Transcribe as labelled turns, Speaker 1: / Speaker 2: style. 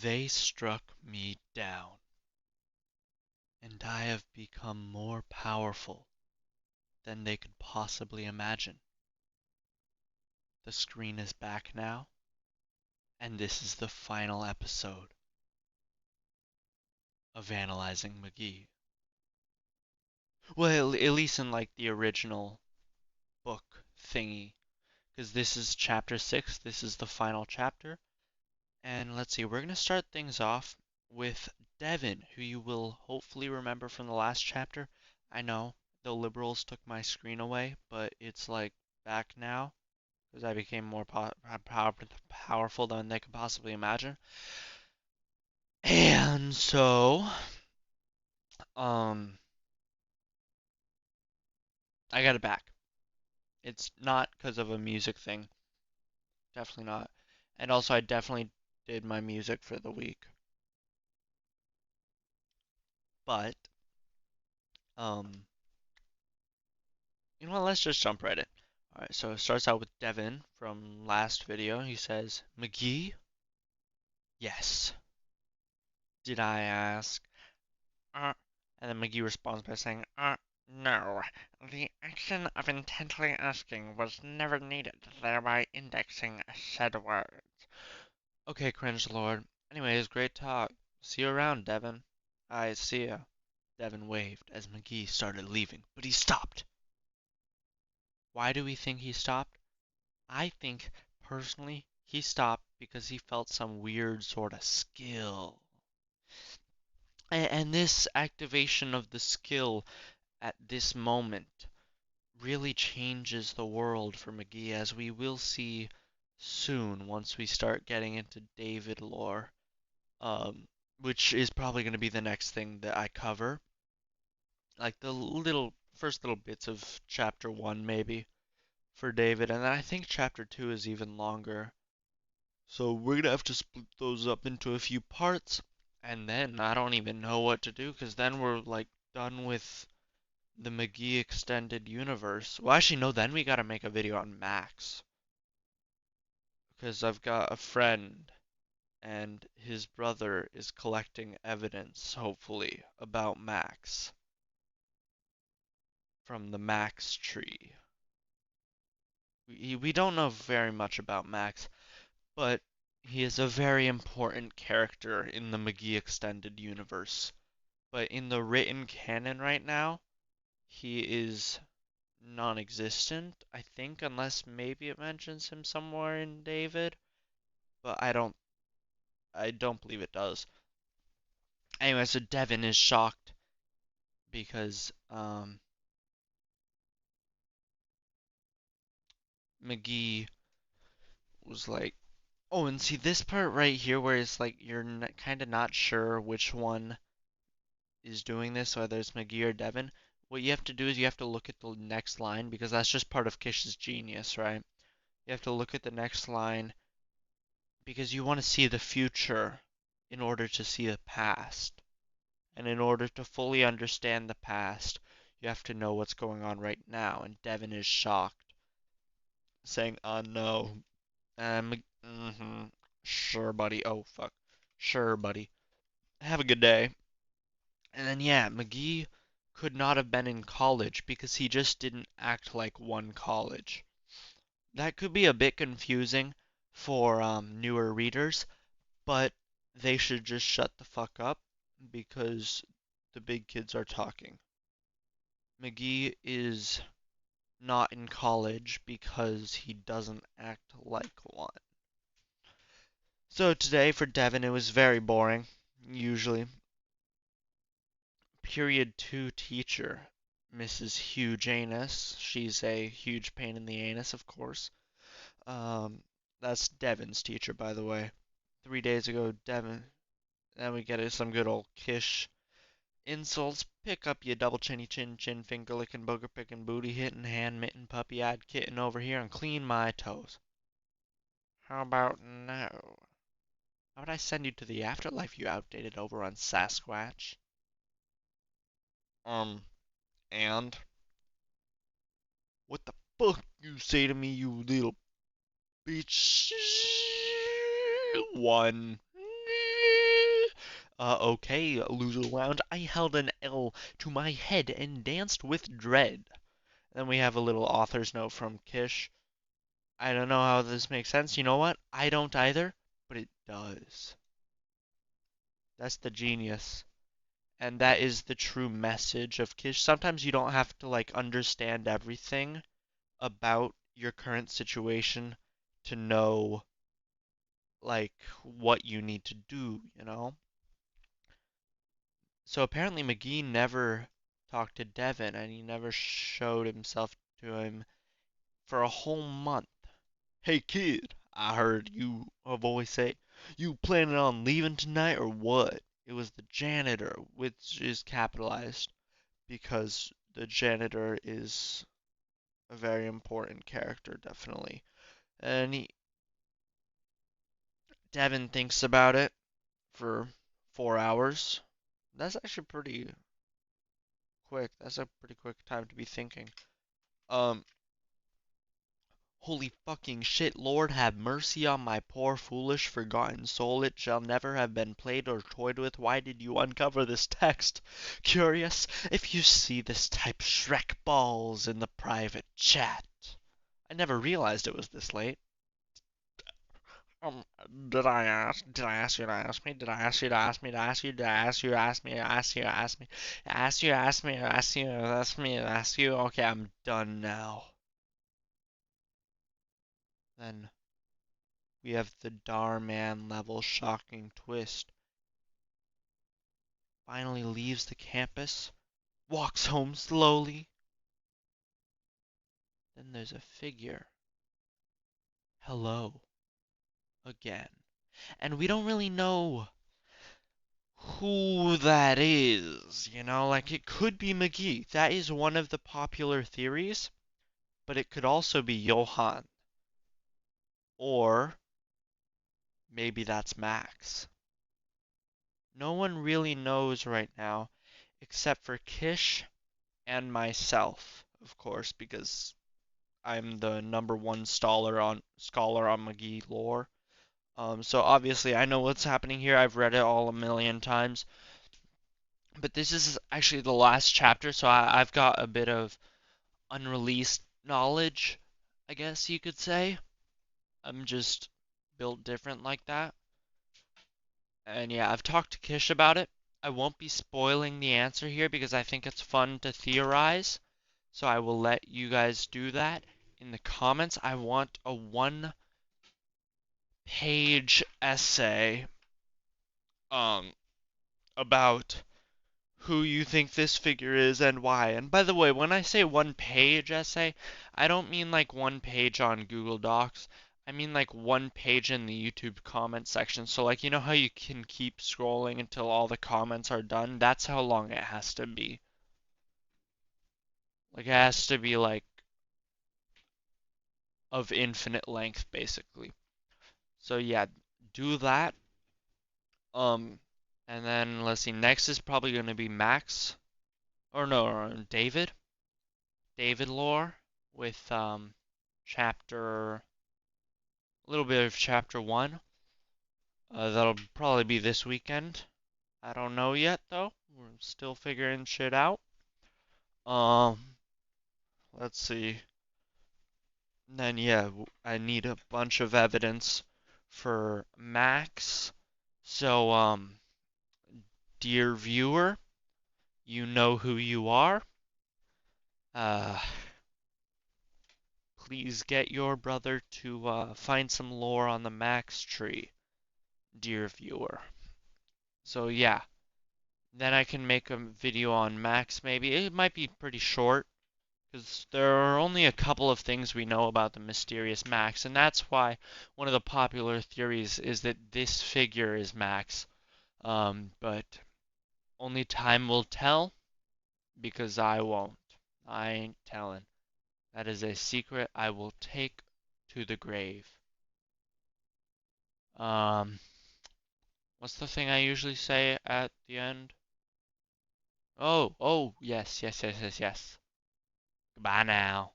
Speaker 1: They struck me down, and I have become more powerful than they could possibly imagine. The screen is back now, and this is the final episode of Analyzing McGee. Well, at least in like the original book thingy, because this is chapter 6, this is the final chapter. And let's see, we're going to start things off with Devin, who you will hopefully remember from the last chapter. I know the liberals took my screen away, but it's like back now because I became more powerful than they could possibly imagine. And so, um, I got it back. It's not because of a music thing, definitely not. And also, I definitely did my music for the week. But, um, you know what? Let's just jump right in. Alright, so it starts out with Devin from last video. He says, McGee? Yes. Did I ask? Uh, and then McGee responds by saying, no. The action of intently asking was never needed, thereby indexing said words. Okay, cringe lord. Anyways, great talk. See you around, Devin. I see ya. Devin waved as McGee started leaving, but he stopped. Why do we think he stopped? I think, personally, he stopped because he felt some weird sort of skill. And this activation of the skill at this moment really changes the world for McGee, as we will see soon once we start getting into David lore, which is probably going to be the next thing that I cover. Like the first little bits of chapter 1 maybe for David, and then I think chapter 2 is even longer. So we're gonna have to split those up into a few parts, and then I don't even know what to do, because then we're like done with the McGee extended universe. Well, actually, no, then we gotta make a video on Max, because I've got a friend and his brother is collecting evidence, hopefully, about Max from the Max tree. We don't know very much about Max, but he is a very important character in the McGee extended universe. But in the written canon right now, he is non-existent, I think, unless maybe it mentions him somewhere in David, but I don't believe it does. Anyway, so Devin is shocked because McGee was like, oh, and see this part right here where it's like you're kind of not sure which one is doing this, whether it's McGee or Devin. What you have to do is you have to look at the next line, because that's just part of Kish's genius, right? You have to look at the next line because you want to see the future in order to see the past. And in order to fully understand the past, you have to know what's going on right now. And Devin is shocked, saying, oh no. Sure, buddy. Oh, fuck. Sure, buddy. Have a good day. And then, yeah, McGee could not have been in college because he just didn't act like one college. That could be a bit confusing for newer readers, but they should just shut the fuck up because the big kids are talking. McGee is not in college because he doesn't act like one. So today for Devin it was very boring, usually. Period 2 teacher, Mrs. Huge Anus. She's a huge pain in the anus, of course. Um, that's Devin's teacher, by the way. 3 days ago, Devin. Then we get some good old Kish insults. Pick up your double chinny chin chin finger licking booger picking booty hitting hand mitten puppy eyed kitten over here and clean my toes. How about no? How would I send you to the afterlife, you outdated over on Sasquatch? Um, and what the fuck you say to me, you little bitch? One. Okay, loser lounge. I held an L to my head and danced with dread. Then we have a little author's note from Kish. I don't know how this makes sense. You know what? I don't either, but it does. That's the genius. And that is the true message of Kish. Sometimes you don't have to like understand everything about your current situation to know like what you need to do, you know? So apparently McGee never talked to Devin and he never showed himself to him for a whole month. Hey kid, I heard you a voice say, you planning on leaving tonight or what? It was the janitor, which is capitalized because the janitor is a very important character, definitely. And Devin thinks about it for 4 hours. That's actually pretty quick. That's a pretty quick time to be thinking. Um, Holy fucking shit, Lord have mercy on my poor foolish forgotten soul. It shall never have been played or toyed with. Why did you uncover this text? Curious, if you see this type Shrek balls in the private chat. I never realized it was this late. Um, did I ask you to ask me? Did I ask you to ask me to ask you? Did I ask you to ask me? Ask you to ask me? Ask you to ask me? Ask you to ask me? Ask you? Okay, I'm done now. Then we have the Darman level shocking twist. Finally leaves the campus, walks home slowly. Then there's a figure. Hello. Again. And we don't really know who that is, you know? Like, it could be McGee. That is one of the popular theories, but it could also be Johann. Or maybe that's Max. No one really knows right now, except for Kish and myself, of course, because I'm the number one scholar on McGee lore. So obviously I know what's happening here. I've read it all a million times. But this is actually the last chapter, so I've got a bit of unreleased knowledge, I guess you could say. I'm just built different like that. And yeah, I've talked to Kish about it. I won't be spoiling the answer here because I think it's fun to theorize. So I will let you guys do that in the comments. I want a 1-page essay um about who you think this figure is and why. And by the way, when I say 1-page essay, I don't mean like 1 page on Google Docs. I mean like 1 page in the YouTube comment section. So like you know how you can keep scrolling until all the comments are done? That's how long it has to be. Like it has to be like of infinite length basically. So yeah, do that. Um and then let's see, next is probably going to be Max or no, David. David lore with chapter a little bit of chapter 1. That'll probably be this weekend. I don't know yet though. We're still figuring shit out. Um, let's see. Then yeah, I need a bunch of evidence for Max. So dear viewer, you know who you are. Uh, please get your brother to find some lore on the Max tree, dear viewer. So yeah, then I can make a video on Max maybe. It might be pretty short because there are only a couple of things we know about the mysterious Max, and that's why one of the popular theories is that this figure is Max. But only time will tell because I won't. I ain't telling. That is a secret I will take to the grave. Um, what's the thing I usually say at the end? Oh, yes. Goodbye now.